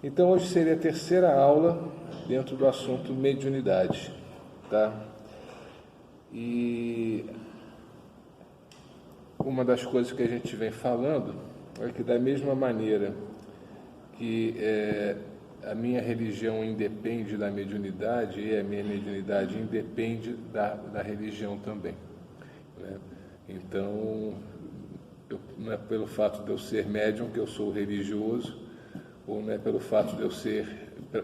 Então hoje seria a terceira aula dentro do assunto mediunidade, tá? E uma das coisas que a gente vem falando é que da mesma maneira que a minha religião independe da mediunidade e a minha mediunidade independe da religião também, né? Então, não é pelo fato de eu ser médium que eu sou religioso, ou não é pelo fato de eu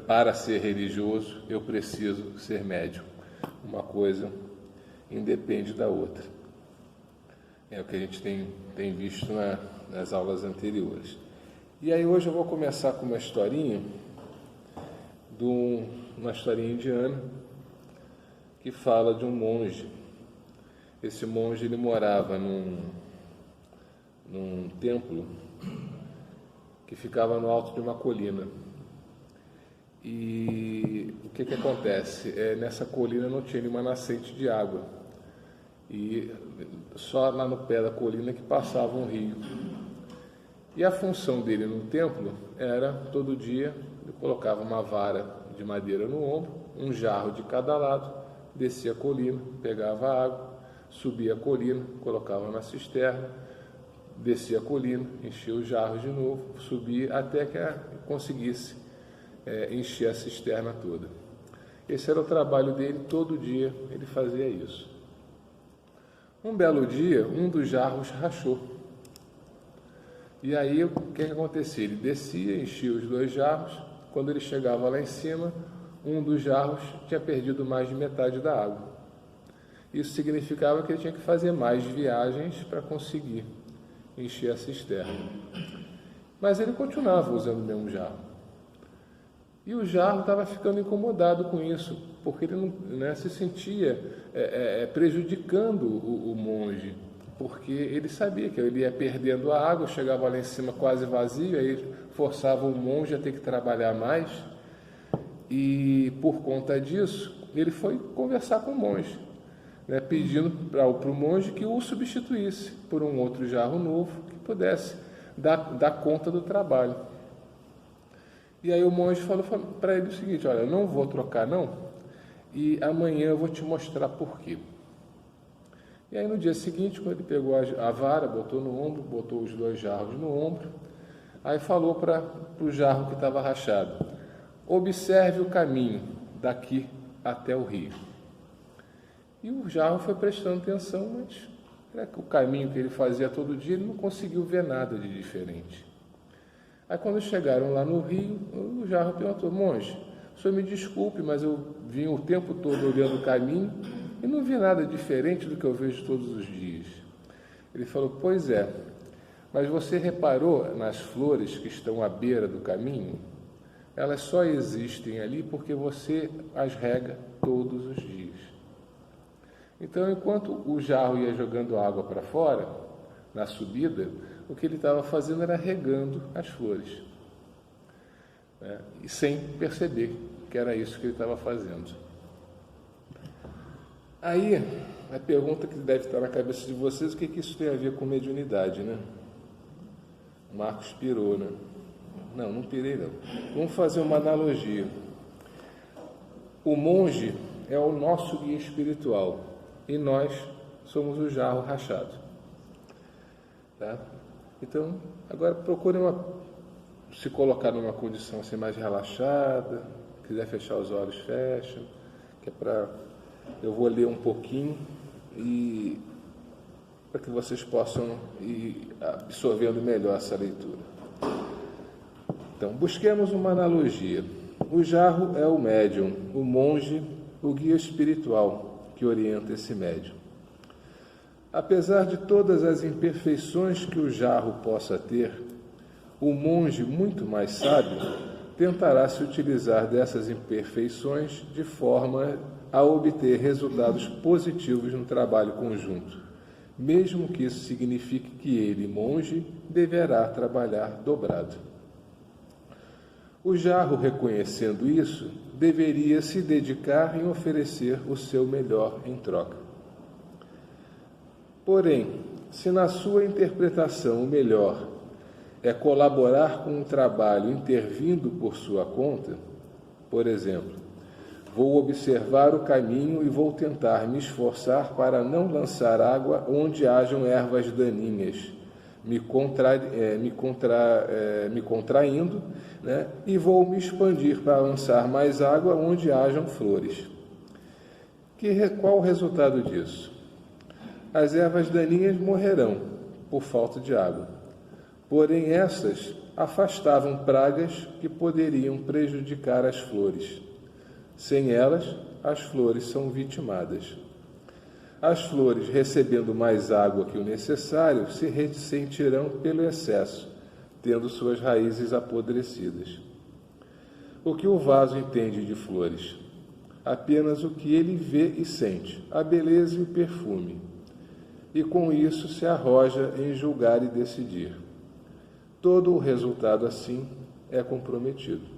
para ser religioso, eu preciso ser médium. Uma coisa independe da outra. É o que a gente tem visto nas aulas anteriores. E aí hoje eu vou começar com uma historinha, uma historinha indiana, que fala de um monge. Esse monge ele morava num templo que ficava no alto de uma colina. E o que acontece? Nessa colina não tinha nenhuma nascente de água. E só lá no pé da colina que passava um rio. E a função dele no templo era, todo dia, ele colocava uma vara de madeira no ombro, um jarro de cada lado, descia a colina, pegava a água, subia a colina, colocava na cisterna, descia a colina, enchia os jarros de novo, subia até que conseguisse encher a cisterna toda. Esse era o trabalho dele, todo dia ele fazia isso. Um belo dia, um dos jarros rachou. E aí, o que acontecia? Ele descia, enchia os dois jarros. Quando ele chegava lá em cima, um dos jarros tinha perdido mais de metade da água. Isso significava que ele tinha que fazer mais viagens para conseguir encher a cisterna. Mas ele continuava usando o mesmo jarro. E o jarro estava ficando incomodado com isso, porque ele não se sentia prejudicando o monge, porque ele sabia que ele ia perdendo a água, chegava lá em cima quase vazio, aí forçava o monge a ter que trabalhar mais, e por conta disso, ele foi conversar com o monge, pedindo para o monge que o substituísse por um outro jarro novo que pudesse dar conta do trabalho. E aí o monge falou para ele o seguinte: olha, eu não vou trocar não, e amanhã eu vou te mostrar por quê. E aí no dia seguinte, quando ele pegou a vara, botou no ombro, botou os dois jarros no ombro, aí falou para o jarro que estava rachado: observe o caminho daqui até o rio. E o jarro foi prestando atenção, mas o caminho que ele fazia todo dia, ele não conseguiu ver nada de diferente. Aí quando chegaram lá no rio, o jarro perguntou: monge, o senhor me desculpe, mas eu vim o tempo todo olhando o caminho e não vi nada diferente do que eu vejo todos os dias. Ele falou: pois é, mas você reparou nas flores que estão à beira do caminho? Elas só existem ali porque você as rega todos os dias. Então, enquanto o jarro ia jogando água para fora, na subida, o que ele estava fazendo era regando as flores, e sem perceber que era isso que ele estava fazendo. Aí, a pergunta que deve estar na cabeça de vocês: o que isso tem a ver com mediunidade, né? Marcos pirou, né? Não pirei não. Vamos fazer uma analogia. O monge é o nosso guia espiritual e nós somos o jarro rachado, tá? Então, agora procure se colocar numa condição assim mais relaxada. Se quiser fechar os olhos, fecha, que eu vou ler um pouquinho e para que vocês possam ir absorvendo melhor essa leitura. Então, busquemos uma analogia. O jarro é o médium, o monge, o guia espiritual que orienta esse médium. Apesar de todas as imperfeições que o jarro possa ter, o monge, muito mais sábio, tentará se utilizar dessas imperfeições de forma a obter resultados positivos no trabalho conjunto, mesmo que isso signifique que ele, monge, deverá trabalhar dobrado. O jarro, reconhecendo isso, deveria se dedicar em oferecer o seu melhor em troca. Porém, se na sua interpretação o melhor é colaborar com o trabalho intervindo por sua conta, por exemplo, vou observar o caminho e vou tentar me esforçar para não lançar água onde hajam ervas daninhas, me contraindo, né? E vou me expandir para lançar mais água onde hajam flores. Qual o resultado disso? As ervas daninhas morrerão por falta de água, porém essas afastavam pragas que poderiam prejudicar as flores. Sem elas, as flores são vitimadas. As flores, recebendo mais água que o necessário, se ressentirão pelo excesso, tendo suas raízes apodrecidas. O que o vaso entende de flores? Apenas o que ele vê e sente, a beleza e o perfume. E com isso se arroja em julgar e decidir. Todo o resultado, assim, é comprometido.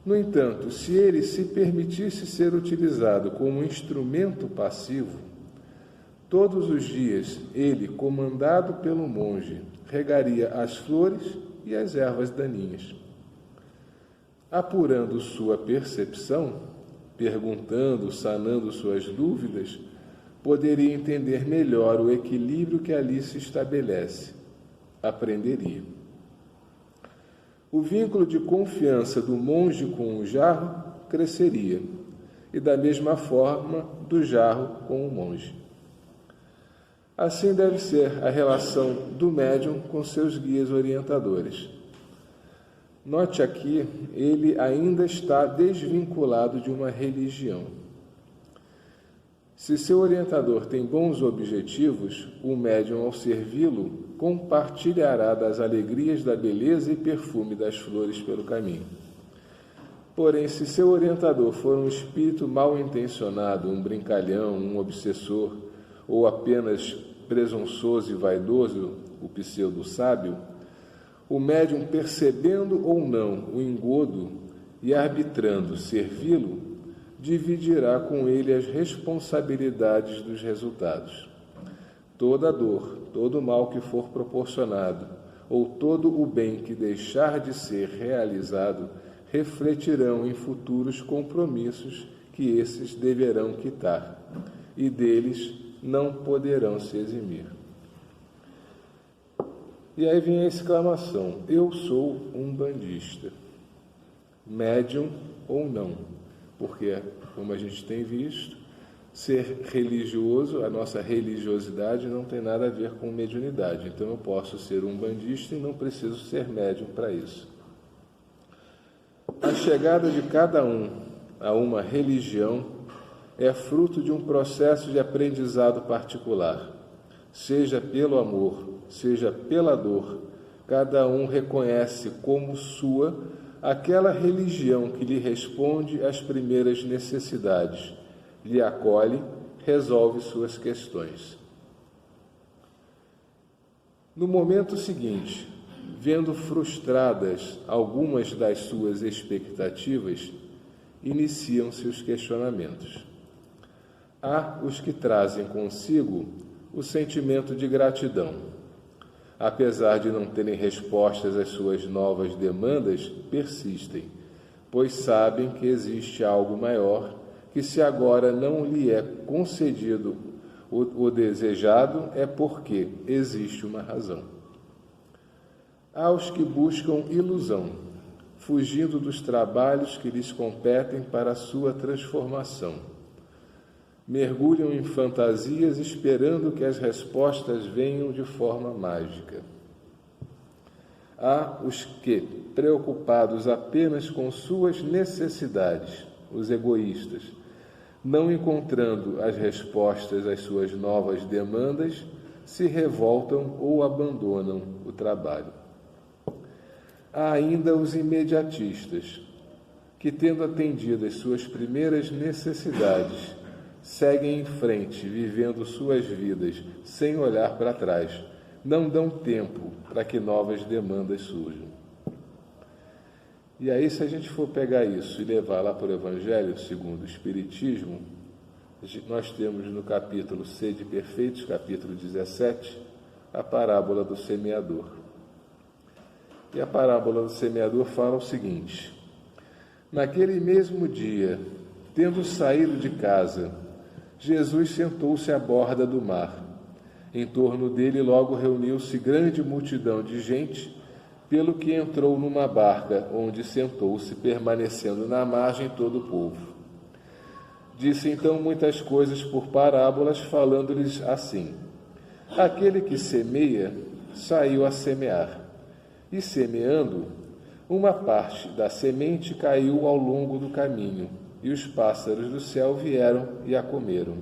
No entanto, se ele se permitisse ser utilizado como instrumento passivo, todos os dias ele, comandado pelo monge, regaria as flores e as ervas daninhas. Apurando sua percepção, perguntando, sanando suas dúvidas, poderia entender melhor o equilíbrio que ali se estabelece. Aprenderia. O vínculo de confiança do monge com o jarro cresceria, e da mesma forma do jarro com o monge. Assim deve ser a relação do médium com seus guias orientadores. Note aqui, ele ainda está desvinculado de uma religião. Se seu orientador tem bons objetivos, o médium, ao servi-lo, compartilhará das alegrias da beleza e perfume das flores pelo caminho. Porém, se seu orientador for um espírito mal intencionado, um brincalhão, um obsessor, ou apenas presunçoso e vaidoso, o pseudo-sábio, o médium, percebendo ou não o engodo e arbitrando servi-lo, dividirá com ele as responsabilidades dos resultados. Toda dor, todo mal que for proporcionado, ou todo o bem que deixar de ser realizado, refletirão em futuros compromissos que esses deverão quitar, e deles não poderão se eximir. E aí vem a exclamação: eu sou um bandista, médium ou não. Porque, como a gente tem visto, ser religioso, a nossa religiosidade não tem nada a ver com mediunidade. Então eu posso ser um bandista e não preciso ser médium para isso. A chegada de cada um a uma religião é fruto de um processo de aprendizado particular. Seja pelo amor, seja pela dor, cada um reconhece como sua aquela religião que lhe responde às primeiras necessidades, lhe acolhe, resolve suas questões. No momento seguinte, vendo frustradas algumas das suas expectativas, iniciam-se os questionamentos. Há os que trazem consigo o sentimento de gratidão. Apesar de não terem respostas às suas novas demandas, persistem, pois sabem que existe algo maior, que se agora não lhe é concedido o desejado, é porque existe uma razão. Há os que buscam ilusão, fugindo dos trabalhos que lhes competem para a sua transformação. Mergulham em fantasias esperando que as respostas venham de forma mágica. Há os que, preocupados apenas com suas necessidades, os egoístas, não encontrando as respostas às suas novas demandas, se revoltam ou abandonam o trabalho. Há ainda os imediatistas, que, tendo atendido às suas primeiras necessidades, seguem em frente, vivendo suas vidas, sem olhar para trás. Não dão tempo para que novas demandas surjam. E aí, se a gente for pegar isso e levar lá para o Evangelho segundo o Espiritismo, nós temos no capítulo Sede Perfeitos, capítulo 17, a parábola do semeador. E a parábola do semeador fala o seguinte: naquele mesmo dia, tendo saído de casa, Jesus sentou-se à borda do mar. Em torno dele logo reuniu-se grande multidão de gente, pelo que entrou numa barca, onde sentou-se, permanecendo na margem todo o povo. Disse então muitas coisas por parábolas, falando-lhes assim: aquele que semeia saiu a semear, e semeando, uma parte da semente caiu ao longo do caminho, e os pássaros do céu vieram e a comeram.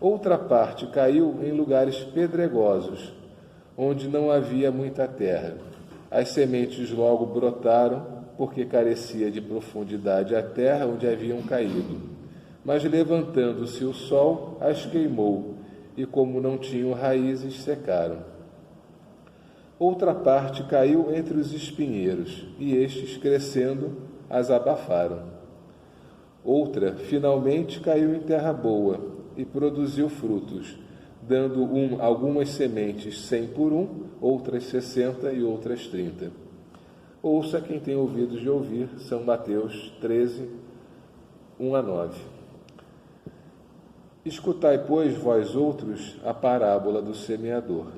Outra parte caiu em lugares pedregosos, onde não havia muita terra. As sementes logo brotaram, porque carecia de profundidade a terra onde haviam caído. Mas levantando-se o sol, as queimou, e como não tinham raízes, secaram. Outra parte caiu entre os espinheiros, e estes, crescendo, as abafaram. Outra, finalmente, caiu em terra boa, e produziu frutos, dando algumas sementes 100 por 1, outras 60 e outras 30. Ouça quem tem ouvidos de ouvir, São Mateus 13, 1-9. Escutai, pois, vós outros, a parábola do semeador.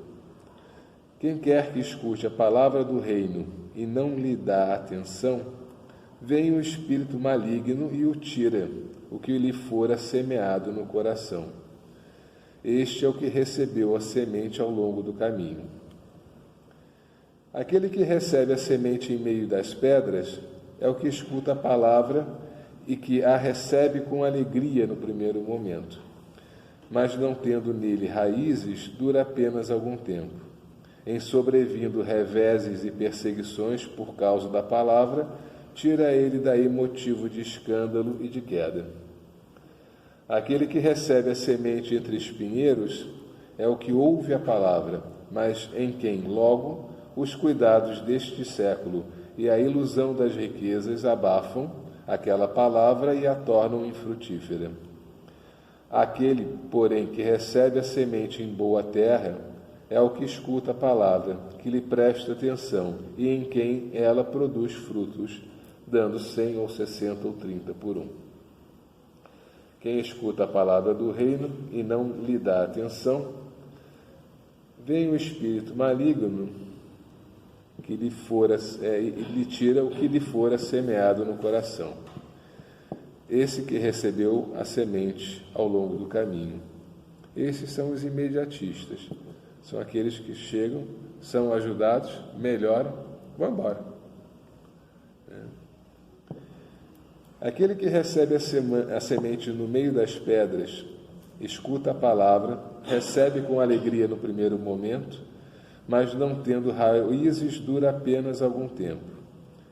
Quem quer que escute a palavra do reino e não lhe dá atenção, vem o espírito maligno e o tira, o que lhe fora semeado no coração. Este é o que recebeu a semente ao longo do caminho. Aquele que recebe a semente em meio das pedras é o que escuta a palavra e que a recebe com alegria no primeiro momento. Mas não tendo nele raízes, dura apenas algum tempo. Em sobrevindo reveses e perseguições por causa da palavra, tira ele daí motivo de escândalo e de queda. Aquele que recebe a semente entre espinheiros é o que ouve a palavra, mas em quem, logo, os cuidados deste século e a ilusão das riquezas abafam aquela palavra e a tornam infrutífera. Aquele, porém, que recebe a semente em boa terra é o que escuta a palavra, que lhe presta atenção e em quem ela produz frutos, dando 100 ou 60 ou 30 por 1. Quem escuta a palavra do reino e não lhe dá atenção, vem o espírito maligno que lhe tira o que lhe fora semeado no coração. Esse que recebeu a semente ao longo do caminho. Esses são os imediatistas. São aqueles que chegam, são ajudados, melhoram, vão embora. Aquele que recebe a semente no meio das pedras, escuta a palavra, recebe com alegria no primeiro momento, mas não tendo raízes, dura apenas algum tempo.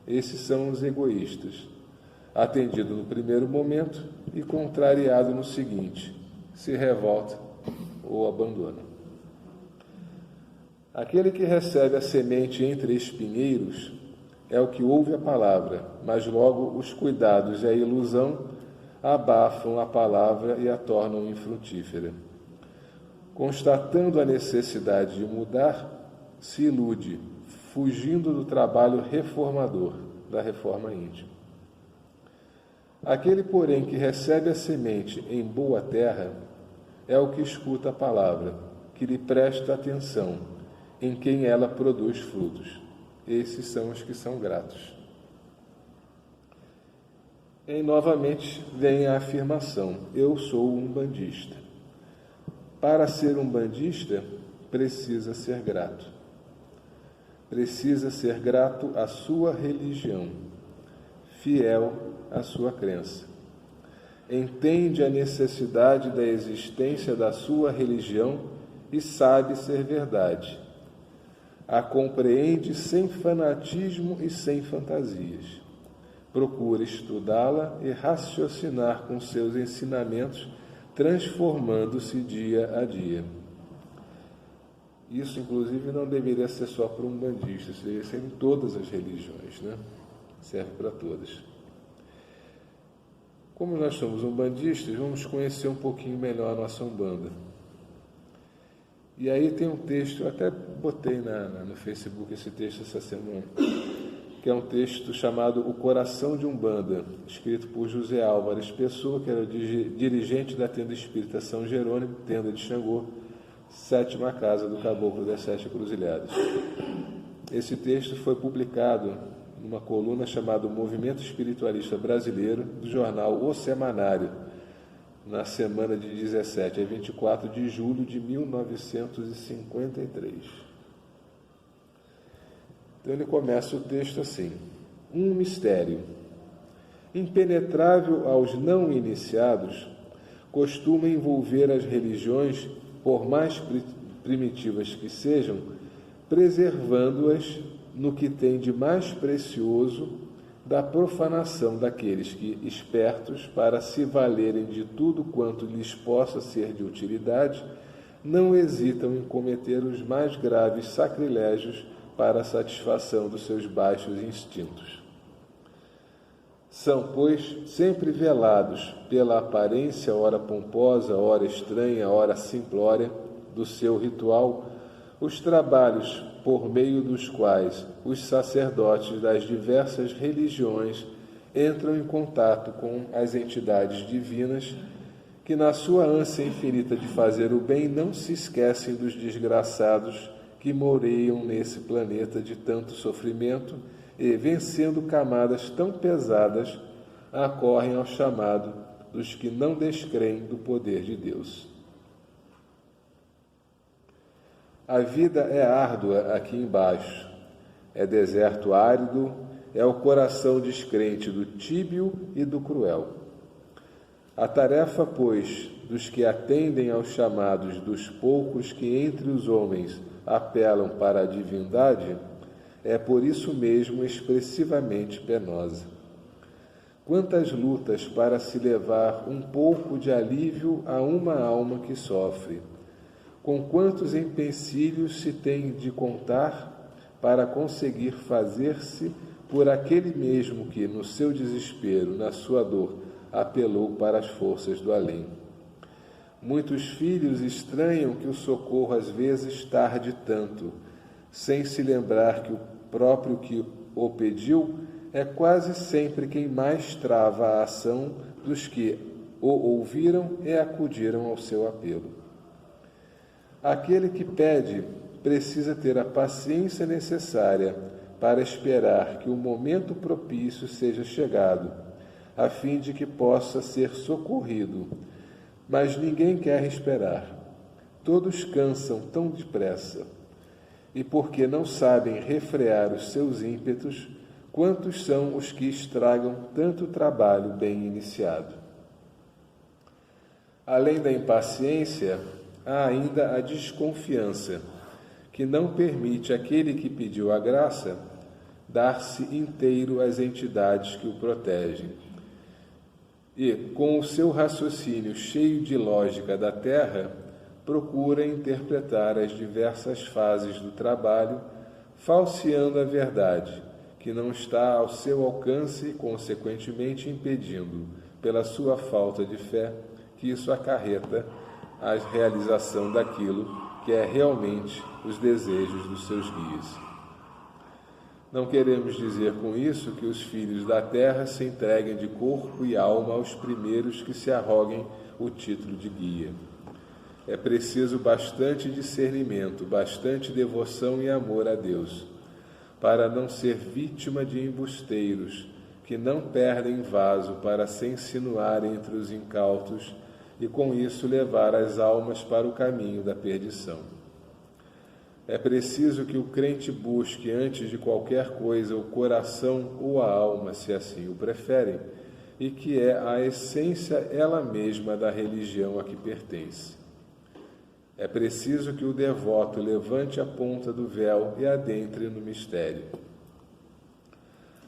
Esses são os egoístas. Atendido no primeiro momento e contrariado no seguinte, se revolta ou abandona. Aquele que recebe a semente entre espinheiros é o que ouve a palavra, mas logo os cuidados e a ilusão abafam a palavra e a tornam infrutífera. Constatando a necessidade de mudar, se ilude, fugindo do trabalho reformador, da reforma íntima. Aquele, porém, que recebe a semente em boa terra é o que escuta a palavra, que lhe presta atenção, em quem ela produz frutos. Esses são os que são gratos. E novamente vem a afirmação: eu sou um bandista. Para ser um bandista, precisa ser grato. Precisa ser grato à sua religião, fiel à sua crença. Entende a necessidade da existência da sua religião e sabe ser verdade. A compreende sem fanatismo e sem fantasias. Procura estudá-la e raciocinar com seus ensinamentos, transformando-se dia a dia. Isso, inclusive, não deveria ser só para um bandista, isso deveria ser em todas as religiões, né? Serve para todas. Como nós somos umbandistas, vamos conhecer um pouquinho melhor a nossa Umbanda. E aí tem um texto, eu até botei no Facebook esse texto essa semana, que é um texto chamado O Coração de Umbanda, escrito por José Álvares Pessoa, que era o dirigente da Tenda Espírita São Jerônimo, Tenda de Xangô, 7ª casa do Caboclo das 7 Cruzilhadas. Esse texto foi publicado numa coluna chamada Movimento Espiritualista Brasileiro, do jornal O Semanário, na semana de 17 a 24 de julho de 1953. Então ele começa o texto assim: um mistério. Impenetrável aos não iniciados, costuma envolver as religiões, por mais primitivas que sejam, preservando-as no que tem de mais precioso da profanação daqueles que, espertos para se valerem de tudo quanto lhes possa ser de utilidade, não hesitam em cometer os mais graves sacrilégios para a satisfação dos seus baixos instintos. São, pois, sempre velados pela aparência, ora pomposa, ora estranha, ora simplória, do seu ritual, os trabalhos por meio dos quais os sacerdotes das diversas religiões entram em contato com as entidades divinas, que na sua ânsia infinita de fazer o bem não se esquecem dos desgraçados que moreiam nesse planeta de tanto sofrimento e, vencendo camadas tão pesadas, acorrem ao chamado dos que não descreem do poder de Deus. A vida é árdua aqui embaixo, é deserto árido, é o coração descrente do tíbio e do cruel. A tarefa, pois, dos que atendem aos chamados dos poucos que entre os homens apelam para a divindade, é por isso mesmo expressivamente penosa. Quantas lutas para se levar um pouco de alívio a uma alma que sofre! Com quantos empecilhos se tem de contar para conseguir fazer-se por aquele mesmo que, no seu desespero, na sua dor, apelou para as forças do além. Muitos filhos estranham que o socorro às vezes tarde tanto, sem se lembrar que o próprio que o pediu é quase sempre quem mais trava a ação dos que o ouviram e acudiram ao seu apelo. Aquele que pede precisa ter a paciência necessária para esperar que o momento propício seja chegado, a fim de que possa ser socorrido. Mas ninguém quer esperar. Todos cansam tão depressa. E porque não sabem refrear os seus ímpetos, quantos são os que estragam tanto trabalho bem iniciado? Além da impaciência, há ainda a desconfiança, que não permite àquele que pediu a graça dar-se inteiro às entidades que o protegem. E, com o seu raciocínio cheio de lógica da terra, procura interpretar as diversas fases do trabalho, falseando a verdade, que não está ao seu alcance e, consequentemente, impedindo, pela sua falta de fé, que isso acarreta a realização daquilo que é realmente os desejos dos seus guias. Não queremos dizer com isso que os filhos da terra se entreguem de corpo e alma aos primeiros que se arroguem o título de guia. É preciso bastante discernimento, bastante devoção e amor a Deus, para não ser vítima de embusteiros que não perdem vaso para se insinuar entre os incautos e com isso levar as almas para o caminho da perdição. É preciso que o crente busque antes de qualquer coisa o coração ou a alma, se assim o preferem, e que é a essência ela mesma da religião a que pertence. É preciso que o devoto levante a ponta do véu e adentre no mistério.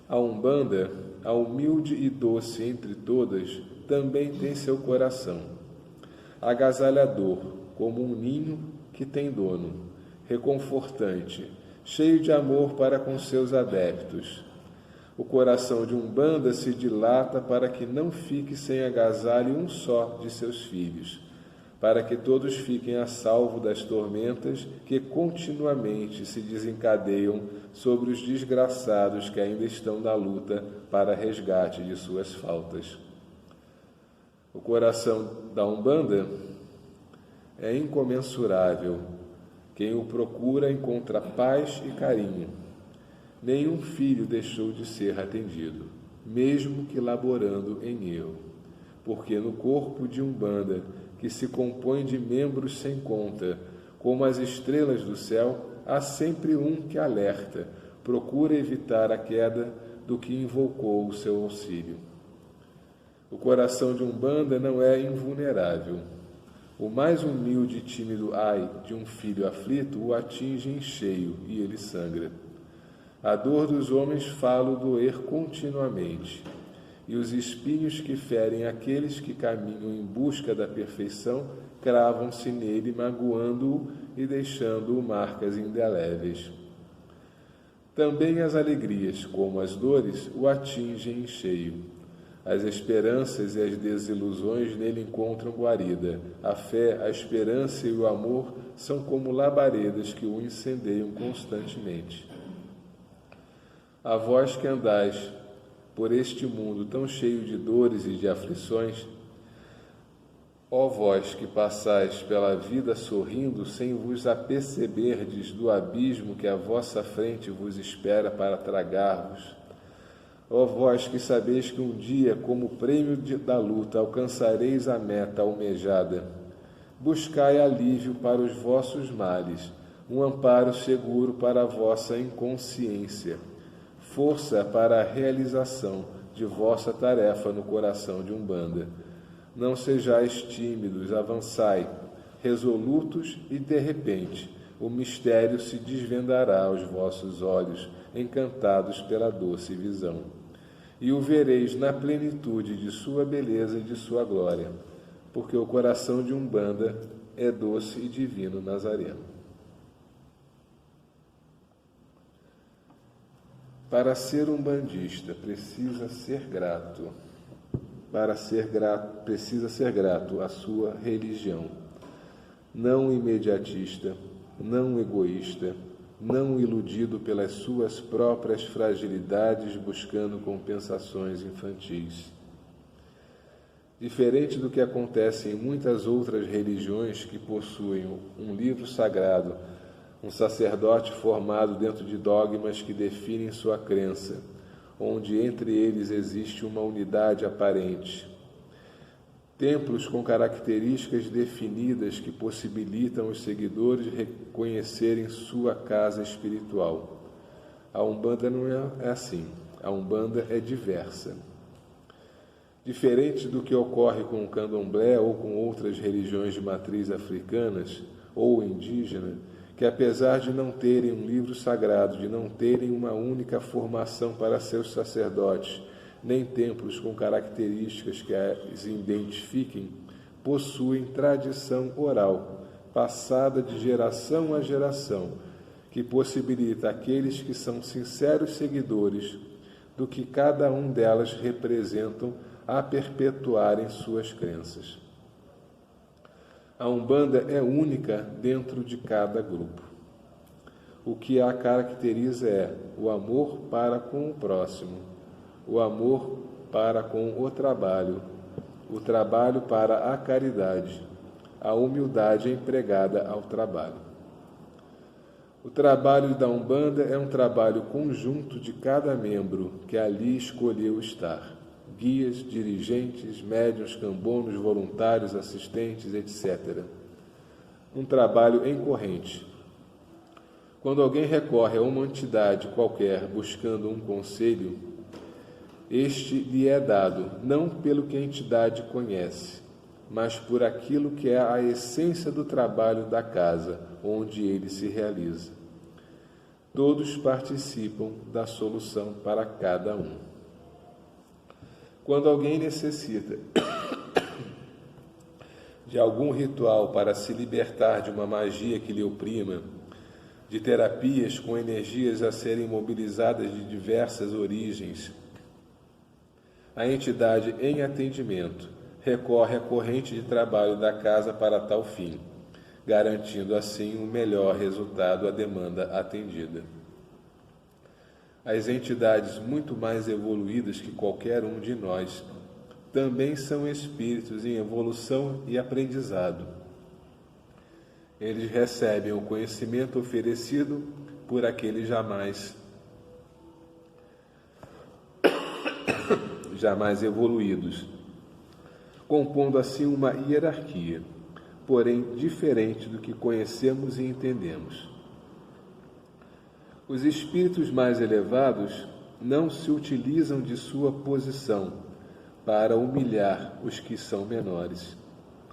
A Umbanda, a humilde e doce entre todas, também tem seu coração, agasalhador, como um ninho que tem dono, reconfortante, cheio de amor para com seus adeptos. O coração de Umbanda se dilata para que não fique sem agasalho um só de seus filhos, para que todos fiquem a salvo das tormentas que continuamente se desencadeiam sobre os desgraçados que ainda estão na luta para resgate de suas faltas. O coração da Umbanda é incomensurável. Quem o procura encontra paz e carinho. Nenhum filho deixou de ser atendido, mesmo que laborando em erro, porque no corpo de Umbanda, que se compõe de membros sem conta, como as estrelas do céu, há sempre um que alerta, procura evitar a queda do que invocou o seu auxílio. O coração de Umbanda não é invulnerável. O mais humilde e tímido ai de um filho aflito o atinge em cheio e ele sangra. A dor dos homens falo doer continuamente, e os espinhos que ferem aqueles que caminham em busca da perfeição cravam-se nele, magoando-o e deixando-o marcas indeléveis. Também as alegrias, como as dores, o atingem em cheio. As esperanças e as desilusões nele encontram guarida. A fé, a esperança e o amor são como labaredas que o incendeiam constantemente. A vós que andais por este mundo tão cheio de dores e de aflições, ó vós que passais pela vida sorrindo sem vos aperceberdes do abismo que à vossa frente vos espera para tragar-vos, ó vós que sabeis que um dia, como prêmio da luta, alcançareis a meta almejada, buscai alívio para os vossos males, um amparo seguro para a vossa inconsciência, força para a realização de vossa tarefa no coração de Umbanda. Não sejais tímidos, avançai, resolutos e, de repente, o mistério se desvendará aos vossos olhos, encantados pela doce visão. E o vereis na plenitude de sua beleza e de sua glória, porque o coração de Umbanda é doce e divino Nazareno. Para ser umbandista, precisa ser grato. Para ser grato, precisa ser grato à sua religião. Não imediatista, não egoísta, não iludido pelas suas próprias fragilidades, buscando compensações infantis. Diferente do que acontece em muitas outras religiões que possuem um livro sagrado, um sacerdote formado dentro de dogmas que definem sua crença, onde entre eles existe uma unidade aparente. Templos com características definidas que possibilitam os seguidores reconhecerem sua casa espiritual. A Umbanda não é assim. A Umbanda é diversa. Diferente do que ocorre com o Candomblé ou com outras religiões de matriz africanas ou indígena, que apesar de não terem um livro sagrado, de não terem uma única formação para seus sacerdotes, nem templos com características que as identifiquem, possuem tradição oral, passada de geração a geração, que possibilita àqueles que são sinceros seguidores do que cada um delas representam a perpetuarem suas crenças. A Umbanda é única dentro de cada grupo. O que a caracteriza é o amor para com o próximo, o amor para com o trabalho para a caridade, a humildade empregada ao trabalho. O trabalho da Umbanda é um trabalho conjunto de cada membro que ali escolheu estar. Guias, dirigentes, médiuns, cambonos, voluntários, assistentes, etc. Um trabalho em corrente. Quando alguém recorre a uma entidade qualquer buscando um conselho, este lhe é dado, não pelo que a entidade conhece, mas por aquilo que é a essência do trabalho da casa, onde ele se realiza. Todos participam da solução para cada um. Quando alguém necessita de algum ritual para se libertar de uma magia que lhe oprima, de terapias com energias a serem mobilizadas de diversas origens, a entidade em atendimento recorre à corrente de trabalho da casa para tal fim, garantindo assim um melhor resultado à demanda atendida. As entidades muito mais evoluídas que qualquer um de nós também são espíritos em evolução e aprendizado. Eles recebem o conhecimento oferecido por aqueles jamais evoluídos, compondo assim uma hierarquia, porém diferente do que conhecemos e entendemos. Os espíritos mais elevados não se utilizam de sua posição para humilhar os que são menores.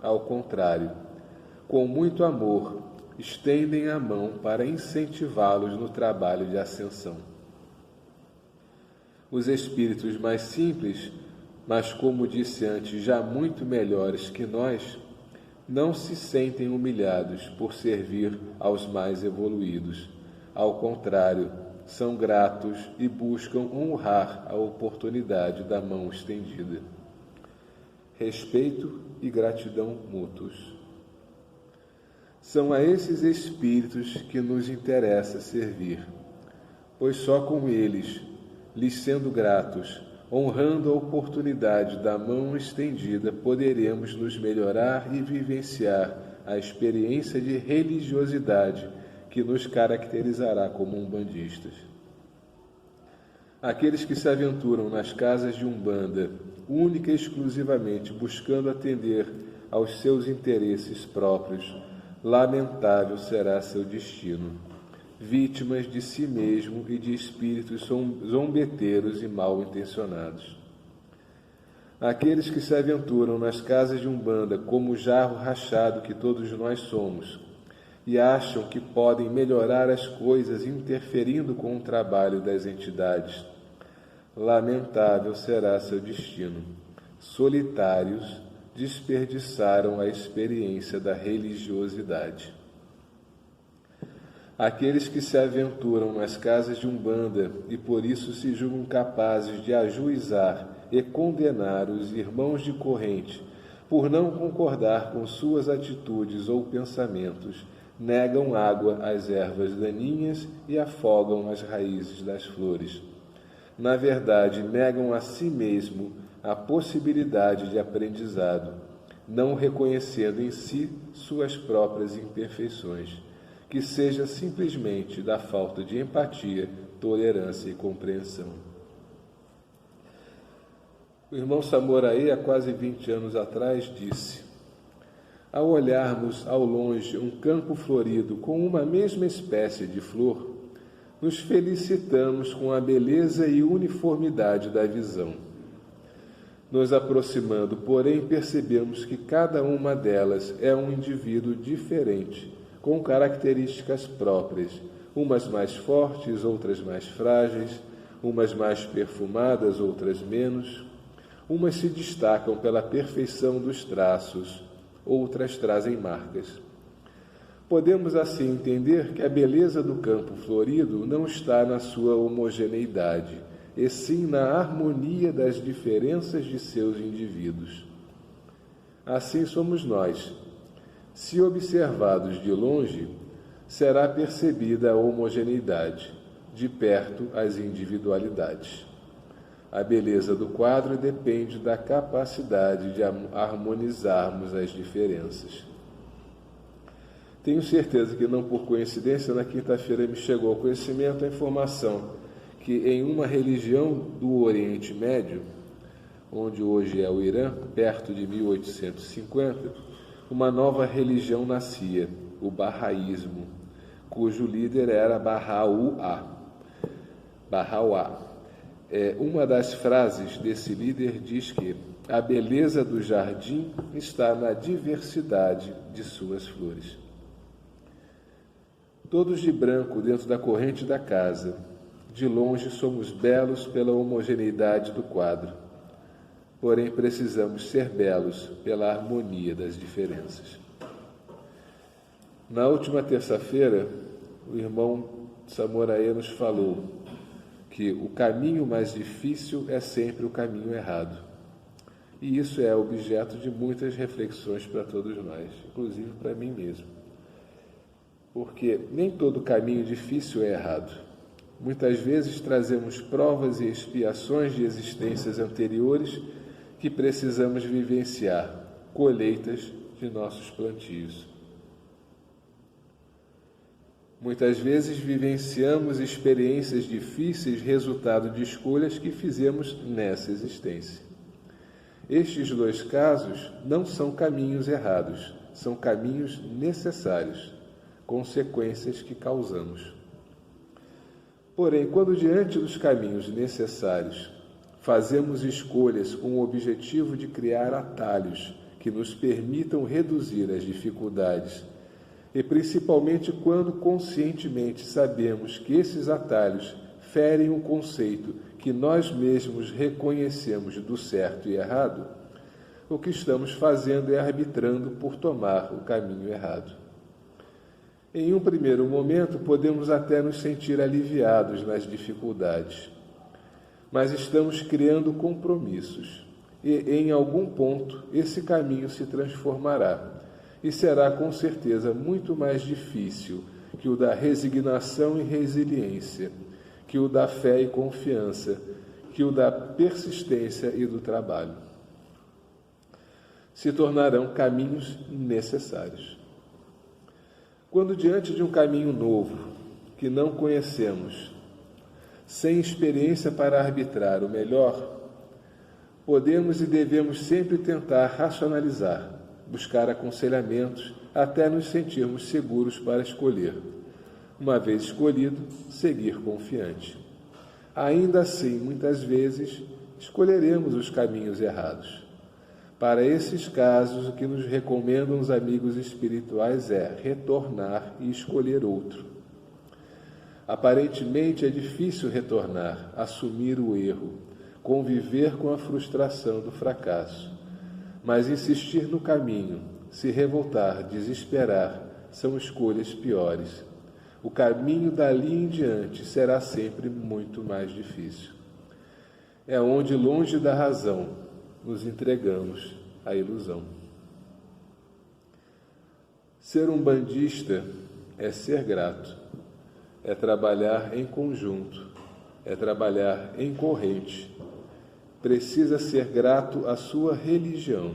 Ao contrário, com muito amor, estendem a mão para incentivá-los no trabalho de ascensão. Os espíritos mais simples, mas como disse antes, já muito melhores que nós, não se sentem humilhados por servir aos mais evoluídos. Ao contrário, são gratos e buscam honrar a oportunidade da mão estendida. Respeito e gratidão mútuos. São a esses espíritos que nos interessa servir, pois só com eles, lhes sendo gratos, honrando a oportunidade da mão estendida, poderemos nos melhorar e vivenciar a experiência de religiosidade que nos caracterizará como umbandistas. Aqueles que se aventuram nas casas de Umbanda, única e exclusivamente buscando atender aos seus interesses próprios, lamentável será seu destino, vítimas de si mesmo e de espíritos zombeteiros e mal intencionados. Aqueles que se aventuram nas casas de Umbanda como o jarro rachado que todos nós somos, e acham que podem melhorar as coisas interferindo com o trabalho das entidades, lamentável será seu destino. Solitários, desperdiçaram a experiência da religiosidade. Aqueles que se aventuram nas casas de Umbanda e por isso se julgam capazes de ajuizar e condenar os irmãos de corrente por não concordar com suas atitudes ou pensamentos, negam água às ervas daninhas e afogam as raízes das flores. Na verdade, negam a si mesmo a possibilidade de aprendizado, não reconhecendo em si suas próprias imperfeições, que seja simplesmente da falta de empatia, tolerância e compreensão. O irmão Samoraí, há quase 20 anos atrás, disse: ao olharmos ao longe um campo florido com uma mesma espécie de flor, nos felicitamos com a beleza e uniformidade da visão. Nos aproximando, porém, percebemos que cada uma delas é um indivíduo diferente, com características próprias, umas mais fortes, outras mais frágeis, umas mais perfumadas, outras menos. Umas se destacam pela perfeição dos traços, outras trazem marcas. Podemos assim entender que a beleza do campo florido não está na sua homogeneidade, e sim na harmonia das diferenças de seus indivíduos. Assim somos nós. Se observados de longe, será percebida a homogeneidade, de perto as individualidades. A beleza do quadro depende da capacidade de harmonizarmos as diferenças. Tenho certeza que não por coincidência, na quinta-feira me chegou ao conhecimento a informação que em uma religião do Oriente Médio, onde hoje é o Irã, perto de 1850, uma nova religião nascia, o Bahá'ísmo, cujo líder era Baha'u'lláh. Uma das frases desse líder diz que a beleza do jardim está na diversidade de suas flores. Todos de branco dentro da corrente da casa, de longe somos belos pela homogeneidade do quadro, porém precisamos ser belos pela harmonia das diferenças. Na última terça-feira, o irmão Samoraí nos falou que o caminho mais difícil é sempre o caminho errado. E isso é objeto de muitas reflexões para todos nós, inclusive para mim mesmo. Porque nem todo caminho difícil é errado. Muitas vezes trazemos provas e expiações de existências anteriores que precisamos vivenciar, colheitas de nossos plantios. Muitas vezes vivenciamos experiências difíceis, resultado de escolhas que fizemos nessa existência. Estes dois casos não são caminhos errados, são caminhos necessários, consequências que causamos. Porém, quando diante dos caminhos necessários, fazemos escolhas com o objetivo de criar atalhos que nos permitam reduzir as dificuldades, e principalmente quando conscientemente sabemos que esses atalhos ferem um conceito que nós mesmos reconhecemos do certo e errado, o que estamos fazendo é arbitrando por tomar o caminho errado. Em um primeiro momento, podemos até nos sentir aliviados nas dificuldades, mas estamos criando compromissos, e em algum ponto esse caminho se transformará, e será com certeza muito mais difícil que o da resignação e resiliência, que o da fé e confiança, que o da persistência e do trabalho. Se tornarão caminhos necessários. Quando diante de um caminho novo, que não conhecemos, sem experiência para arbitrar o melhor, podemos e devemos sempre tentar racionalizar, buscar aconselhamentos, até nos sentirmos seguros para escolher. Uma vez escolhido, seguir confiante. Ainda assim, muitas vezes, escolheremos os caminhos errados. Para esses casos, o que nos recomendam os amigos espirituais é retornar e escolher outro. Aparentemente é difícil retornar, assumir o erro, conviver com a frustração do fracasso. Mas insistir no caminho, se revoltar, desesperar, são escolhas piores. O caminho dali em diante será sempre muito mais difícil. É onde, longe da razão, nos entregamos à ilusão. Ser um bandista é ser grato, é trabalhar em conjunto, é trabalhar em corrente. Precisa ser grato à sua religião,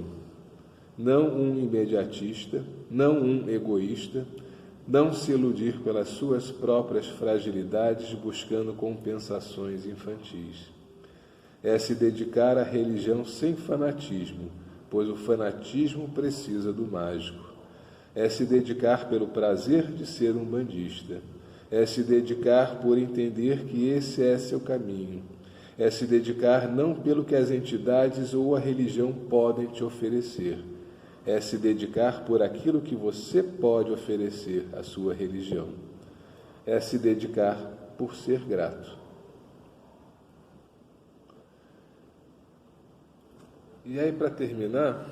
não um imediatista, não um egoísta, não se iludir pelas suas próprias fragilidades buscando compensações infantis. É se dedicar à religião sem fanatismo, pois o fanatismo precisa do mágico. É se dedicar pelo prazer de ser um bandista. É se dedicar por entender que esse é seu caminho. É se dedicar não pelo que as entidades ou a religião podem te oferecer. É se dedicar por aquilo que você pode oferecer à sua religião. É se dedicar por ser grato. E aí, para terminar,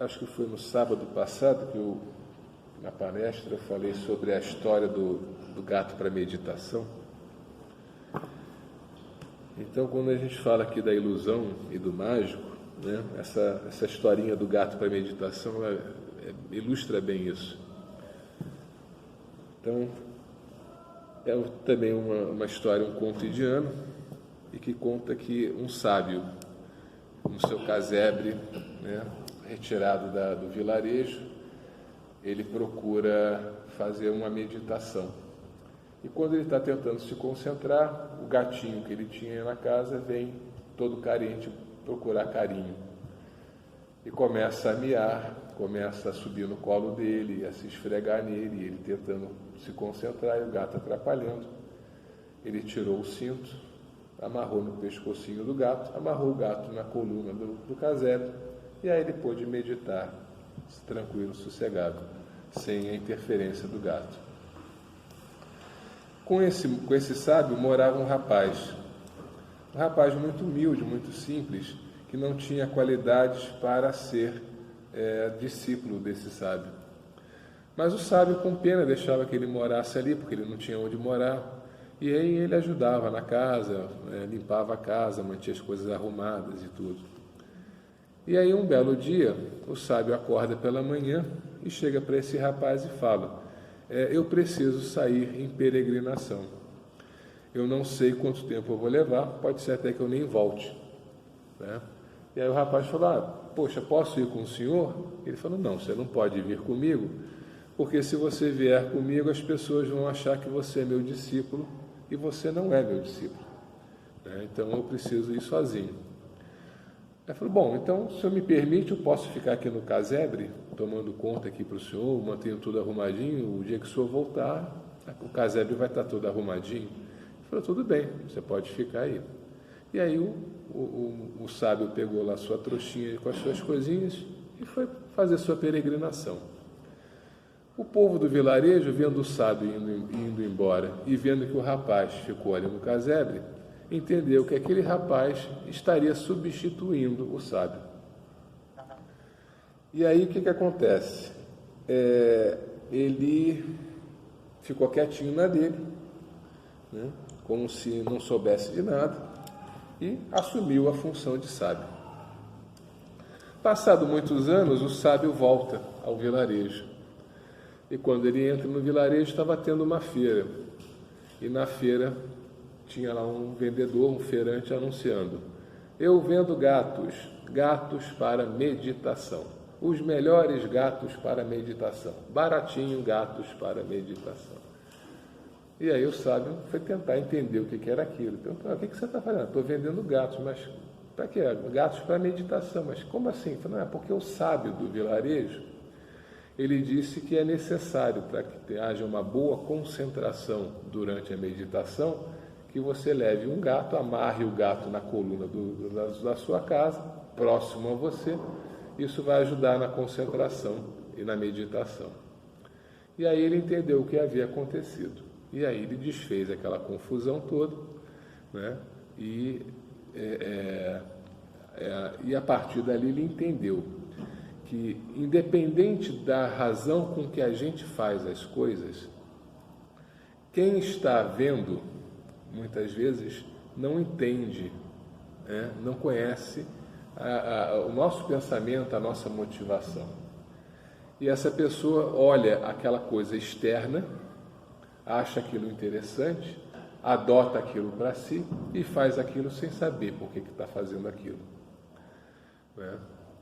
acho que foi no sábado passado que na palestra eu falei sobre a história do gato para meditação. Então, quando a gente fala aqui da ilusão e do mágico, né, essa historinha do gato para meditação ilustra bem isso. Então, é também uma história, um conto indiano, e que conta que um sábio, no seu casebre, né, retirado do vilarejo, ele procura fazer uma meditação. E quando ele está tentando se concentrar, o gatinho que ele tinha na casa vem todo carente procurar carinho. E começa a miar, começa a subir no colo dele, a se esfregar nele, ele tentando se concentrar e o gato atrapalhando. Ele tirou o cinto, amarrou no pescocinho do gato, amarrou o gato na coluna do casebre, e aí ele pôde meditar, tranquilo, sossegado, sem a interferência do gato. Com esse sábio morava um rapaz muito humilde, muito simples, que não tinha qualidades para ser discípulo desse sábio. Mas o sábio, com pena, deixava que ele morasse ali, porque ele não tinha onde morar. E aí ele ajudava na casa, limpava a casa, mantinha as coisas arrumadas e tudo. E aí, um belo dia, o sábio acorda pela manhã e chega para esse rapaz e fala: eu preciso sair em peregrinação. Eu não sei quanto tempo eu vou levar, pode ser até que eu nem volte. Né? E aí o rapaz falou: poxa, posso ir com o senhor? Ele falou: não, você não pode vir comigo, porque se você vier comigo, as pessoas vão achar que você é meu discípulo e você não é meu discípulo. Então eu preciso ir sozinho. Ele falou: bom, então, se o senhor me permite, eu posso ficar aqui no casebre, tomando conta aqui para o senhor, mantenho tudo arrumadinho, o dia que o senhor voltar, o casebre vai estar todo arrumadinho. Ele falou: tudo bem, você pode ficar aí. E aí o sábio pegou lá sua trouxinha com as suas coisinhas e foi fazer sua peregrinação. O povo do vilarejo, vendo o sábio indo embora e vendo que o rapaz ficou ali no casebre, entendeu que aquele rapaz estaria substituindo o sábio. E aí o que acontece? Ele ficou quietinho na dele, né, como se não soubesse de nada, e assumiu a função de sábio. Passado muitos anos, o sábio volta ao vilarejo. E quando ele entra no vilarejo, estava tendo uma feira. E na feira tinha lá um vendedor, um feirante, anunciando: eu vendo gatos, gatos para meditação. Os melhores gatos para meditação. Baratinho, gatos para meditação. E aí o sábio foi tentar entender o que era aquilo. Perguntou: o que você está fazendo? Estou vendendo gatos, mas para quê? Gatos para meditação. Mas como assim? Ele falou: não, é porque o sábio do vilarejo, ele disse que é necessário, para que haja uma boa concentração durante a meditação, que você leve um gato, amarre o gato na coluna da sua casa, próximo a você. Isso vai ajudar na concentração e na meditação. E aí ele entendeu o que havia acontecido. E aí ele desfez aquela confusão toda, né? E a partir dali ele entendeu que, independente da razão com que a gente faz as coisas, quem está vendo, muitas vezes, não entende, né? Não conhece o nosso pensamento, a nossa motivação. E essa pessoa olha aquela coisa externa, acha aquilo interessante, adota aquilo para si e faz aquilo sem saber por que está fazendo aquilo. Né?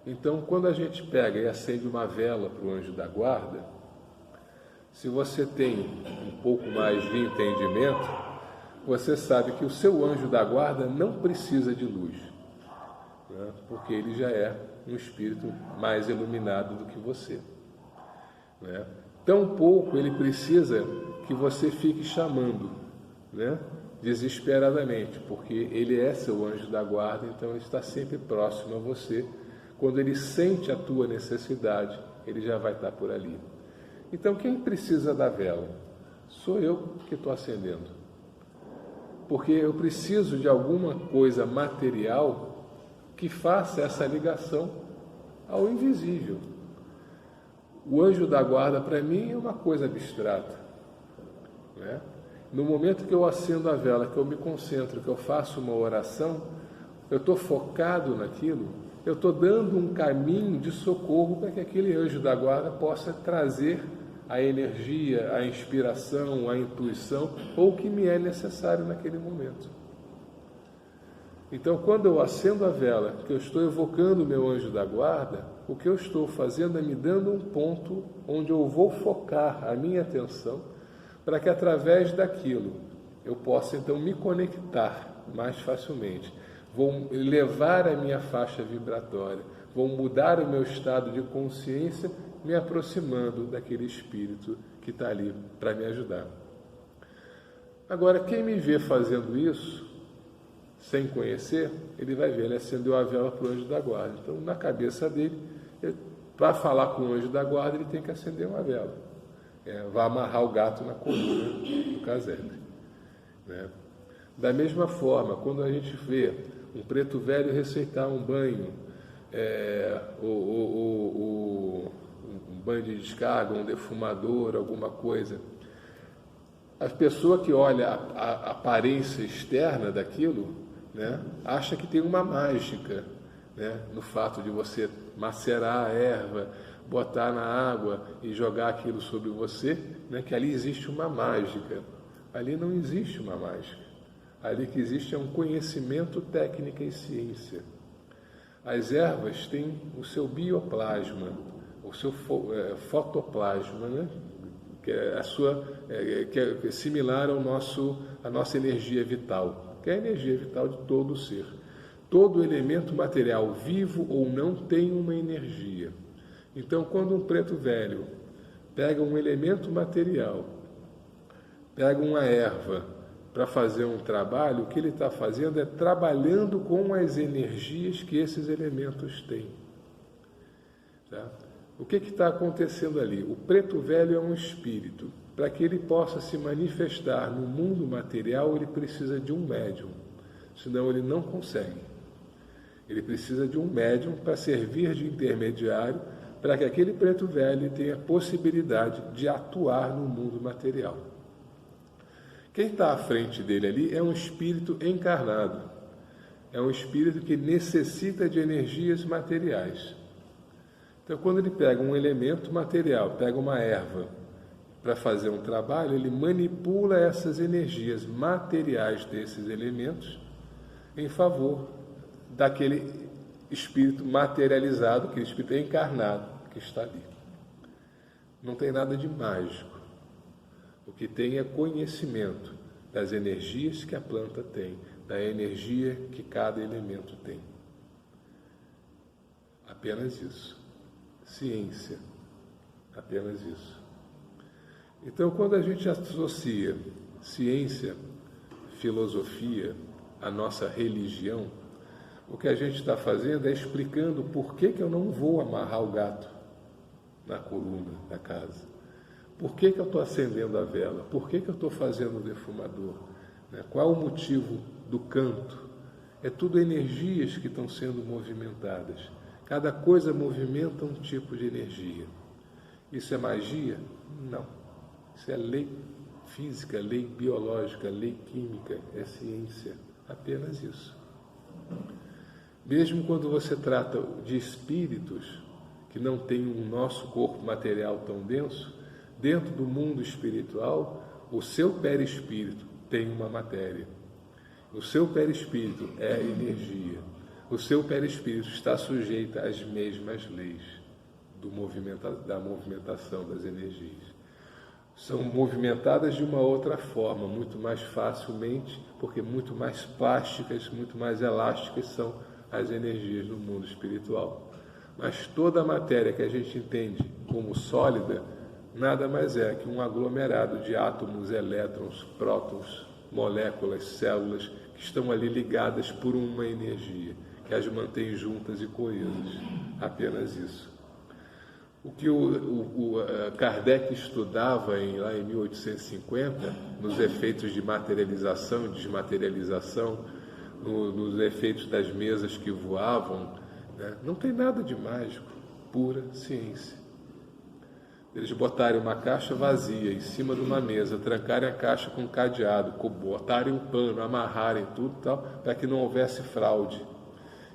Então, quando a gente pega e acende uma vela para o anjo da guarda, se você tem um pouco mais de entendimento, você sabe que o seu anjo da guarda não precisa de luz, né? Porque ele já é um espírito mais iluminado do que você. Né? Tampouco ele precisa que você fique chamando, né, desesperadamente, porque ele é seu anjo da guarda, então ele está sempre próximo a você. Quando ele sente a tua necessidade, ele já vai estar por ali. Então, quem precisa da vela? Sou eu que estou acendendo. Porque eu preciso de alguma coisa material que faça essa ligação ao invisível. O anjo da guarda, para mim, é uma coisa abstrata. Né? No momento que eu acendo a vela, que eu me concentro, que eu faço uma oração, eu estou focado naquilo, eu estou dando um caminho de socorro para que aquele anjo da guarda possa trazer a energia, a inspiração, a intuição, ou o que me é necessário naquele momento. Então, quando eu acendo a vela, que eu estou evocando o meu anjo da guarda, o que eu estou fazendo é me dando um ponto onde eu vou focar a minha atenção, para que através daquilo eu possa então me conectar mais facilmente. Vou elevar a minha faixa vibratória, vou mudar o meu estado de consciência, me aproximando daquele espírito que está ali para me ajudar. Agora, quem me vê fazendo isso, sem conhecer, ele vai ver, ele acendeu a vela para o anjo da guarda. Então, na cabeça dele, para falar com o anjo da guarda, ele tem que acender uma vela. Vai amarrar o gato na coluna do casebre. Né? Da mesma forma, quando a gente vê um preto velho receitar um banho, um banho de descarga, um defumador, alguma coisa, a pessoa que olha a aparência externa daquilo, né, acha que tem uma mágica, né, no fato de você macerar a erva, botar na água e jogar aquilo sobre você, né, que ali existe uma mágica. Ali não existe uma mágica. Ali que existe é um conhecimento, técnica e ciência. As ervas têm o seu bioplasma, o seu fotoplasma, né, que é que é similar à nossa energia vital, que é a energia vital de todo o ser. Todo elemento material, vivo ou não, tem uma energia. Então, quando um preto velho pega um elemento material, pega uma erva para fazer um trabalho, o que ele está fazendo é trabalhando com as energias que esses elementos têm. Tá? O que está acontecendo ali? O preto velho é um espírito. Para que ele possa se manifestar no mundo material, ele precisa de um médium, senão ele não consegue. Ele precisa de um médium para servir de intermediário, para que aquele preto velho tenha possibilidade de atuar no mundo material. Quem está à frente dele ali é um espírito encarnado. É um espírito que necessita de energias materiais. Então, quando ele pega um elemento material, pega uma erva para fazer um trabalho, ele manipula essas energias materiais desses elementos em favor daquele espírito materializado, aquele espírito encarnado que está ali. Não tem nada de mágico. O que tem é conhecimento das energias que a planta tem, da energia que cada elemento tem. Apenas isso. Ciência. Apenas isso. Então, quando a gente associa ciência, filosofia, a nossa religião, o que a gente está fazendo é explicando por que eu não vou amarrar o gato na coluna da casa. Por que eu estou acendendo a vela? Por que eu estou fazendo o defumador? Qual é o motivo do canto? É tudo energias que estão sendo movimentadas. Cada coisa movimenta um tipo de energia. Isso é magia? Não. Isso é lei física, lei biológica, lei química, é ciência. Apenas isso. Mesmo quando você trata de espíritos que não têm o nosso corpo material tão denso, dentro do mundo espiritual, o seu perispírito tem uma matéria. O seu perispírito é energia. O seu perispírito está sujeito às mesmas leis da movimentação das energias. São movimentadas de uma outra forma, muito mais facilmente, porque muito mais plásticas, muito mais elásticas são as energias do mundo espiritual. Mas toda a matéria que a gente entende como sólida, nada mais é que um aglomerado de átomos, elétrons, prótons, moléculas, células, que estão ali ligadas por uma energia, que as mantém juntas e coesas. Apenas isso. O que o Kardec estudava lá em 1850, nos efeitos de materialização e desmaterialização, nos efeitos das mesas que voavam, né? Não tem nada de mágico, pura ciência. Eles botarem uma caixa vazia em cima de uma mesa, trancarem a caixa com um cadeado, botarem um pano, amarrarem tudo tal, para que não houvesse fraude.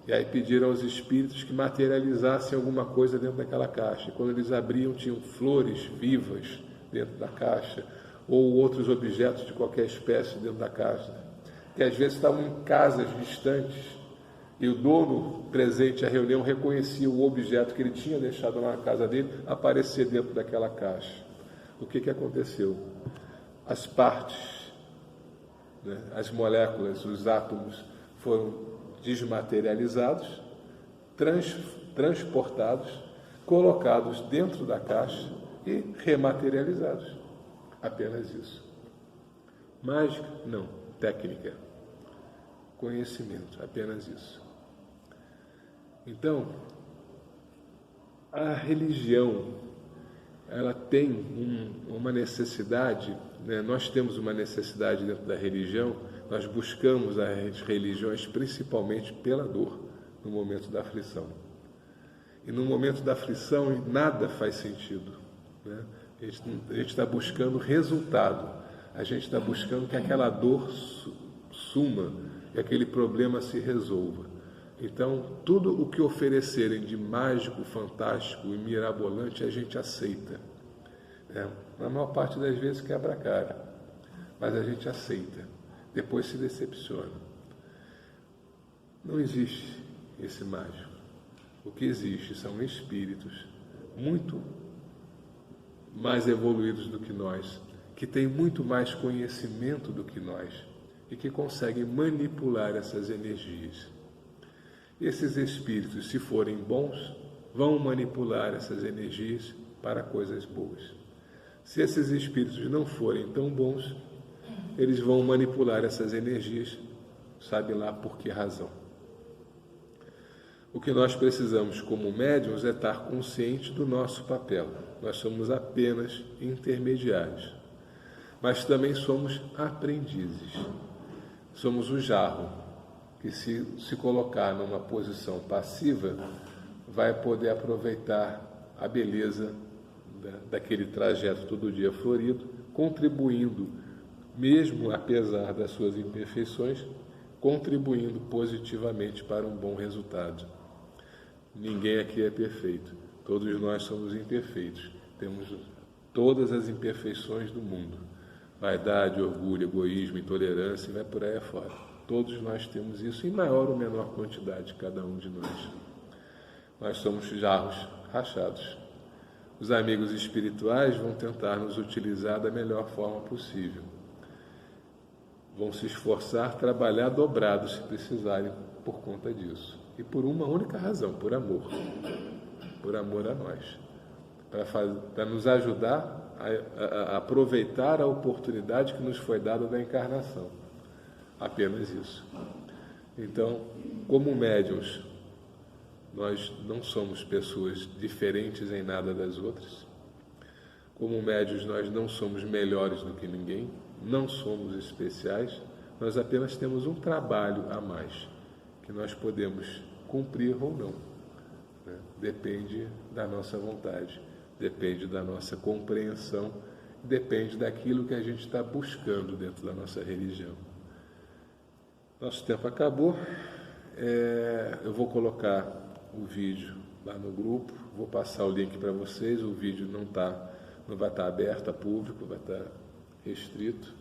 E aí pediram aos espíritos que materializassem alguma coisa dentro daquela caixa. E quando eles abriam, tinham flores vivas dentro da caixa, ou outros objetos de qualquer espécie dentro da caixa, que às vezes estavam em casas distantes, e o dono presente à reunião reconhecia o objeto que ele tinha deixado lá na casa dele aparecer dentro daquela caixa. O que aconteceu? As partes, né, as moléculas, os átomos foram desmaterializados, transportados, colocados dentro da caixa e rematerializados. Apenas isso. Mágica? Não. Técnica. Conhecimento. Apenas isso. Então, a religião, ela tem uma necessidade, né? Nós temos uma necessidade dentro da religião. Nós buscamos as religiões principalmente pela dor, no momento da aflição. E no momento da aflição, nada faz sentido, né? A gente está buscando resultado. A gente está buscando que aquela dor suma, que aquele problema se resolva. Então, tudo o que oferecerem de mágico, fantástico e mirabolante, a gente aceita. Na maior parte das vezes quebra a cara, mas a gente aceita. Depois se decepciona. Não existe esse mágico. O que existe são espíritos muito mais evoluídos do que nós, que têm muito mais conhecimento do que nós e que conseguem manipular essas energias. Esses espíritos, se forem bons, vão manipular essas energias para coisas boas. Se esses espíritos não forem tão bons, eles vão manipular essas energias, sabe lá por que razão. O que nós precisamos como médiuns é estar consciente do nosso papel. Nós somos apenas intermediários, mas também somos aprendizes. Somos o jarro, que se colocar numa posição passiva, vai poder aproveitar a beleza daquele trajeto todo dia florido, contribuindo, mesmo apesar das suas imperfeições, contribuindo positivamente para um bom resultado. Ninguém aqui é perfeito, todos nós somos imperfeitos, temos todas as imperfeições do mundo, vaidade, orgulho, egoísmo, intolerância, e vai por aí afora. Todos nós temos isso em maior ou menor quantidade, cada um de nós. Nós somos jarros rachados. Os amigos espirituais vão tentar nos utilizar da melhor forma possível. Vão se esforçar, trabalhar dobrado se precisarem por conta disso. E por uma única razão, por amor. Por amor a nós. Para nos ajudar a aproveitar a oportunidade que nos foi dada da encarnação. Apenas isso. Então, como médiuns, nós não somos pessoas diferentes em nada das outras. Como médiuns, nós não somos melhores do que ninguém, não somos especiais, nós apenas temos um trabalho a mais, que nós podemos cumprir ou não. Depende da nossa vontade, depende da nossa compreensão, depende daquilo que a gente está buscando dentro da nossa religião. Nosso tempo acabou. Eu vou colocar o vídeo lá no grupo, vou passar o link para vocês. O vídeo não vai estar aberto a público, vai estar restrito.